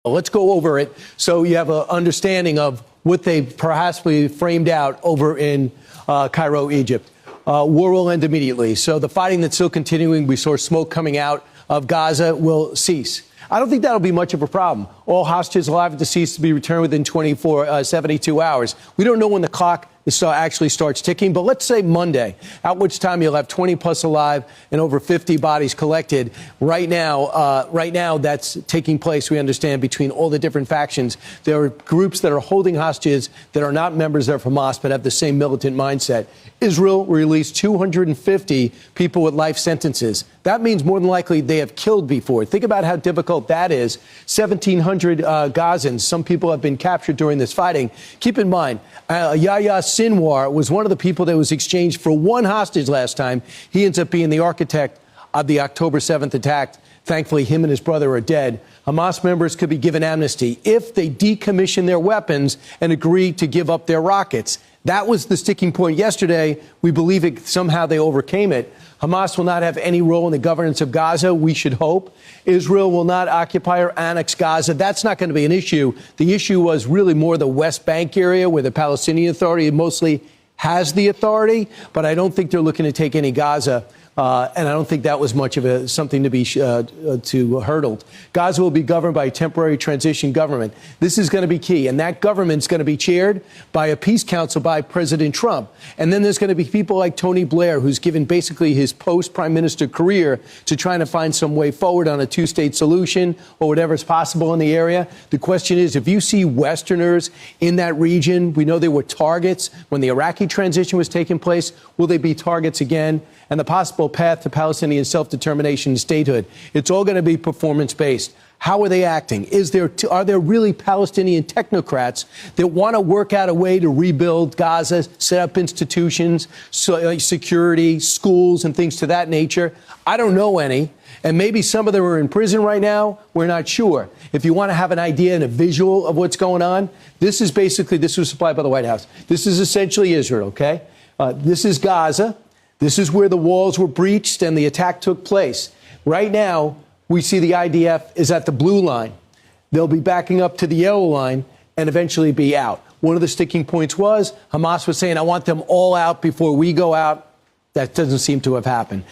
Let's go over it so you have an understanding of what they perhaps framed out over in Cairo, Egypt. War will end immediately. So the fighting that's still continuing, we saw smoke coming out of Gaza, will cease. I don't think that'll be much of a problem. All hostages alive and deceased to be returned within 72 hours. We don't know when the clock actually starts ticking, but let's say Monday, at which time you'll have 20 plus alive and over 50 bodies collected. Right now, that's taking place, we understand, between all the different factions. There are groups that are holding hostages that are not members of Hamas but have the same militant mindset. Israel released 250 people with life sentences. That means more than likely they have killed before. Think about how difficult that is. 1,700 Gazans. Some people have been captured during this fighting. Keep in mind, Yahya Sinwar was one of the people that was exchanged for one hostage last time. He ends up being the architect of the October 7th attack. Thankfully, him and his brother are dead. Hamas members could be given amnesty if they decommission their weapons and agree to give up their rockets. That was the sticking point yesterday. We believe somehow they overcame it. Hamas will not have any role in the governance of Gaza, we should hope. Israel will not occupy or annex Gaza. That's not going to be an issue. The issue was really more the West Bank area where the Palestinian Authority mostly has the authority, but I don't think they're looking to take any Gaza. And I don't think that was much of something to be hurdled. Gaza will be governed by a temporary transition government. This is going to be key. And that government's going to be chaired by a peace council by President Trump. And then there's going to be people like Tony Blair, who's given basically his post-prime minister career to trying to find some way forward on a two-state solution or whatever is possible in the area. The question is, if you see Westerners in that region, we know they were targets when the Iraqi transition was taking place, will they be targets again? And the possible path to Palestinian self-determination and statehood. It's all going to be performance-based. How are they acting? Are there really Palestinian technocrats that want to work out a way to rebuild Gaza, set up institutions, security, schools, and things to that nature? I don't know any. And maybe some of them are in prison right now. We're not sure. If you want to have an idea and a visual of what's going on, this was supplied by the White House. This is essentially Israel, okay? This is Gaza. This is where the walls were breached and the attack took place. Right now, we see the IDF is at the blue line. They'll be backing up to the yellow line and eventually be out. One of the sticking points was Hamas was saying, I want them all out before we go out. That doesn't seem to have happened.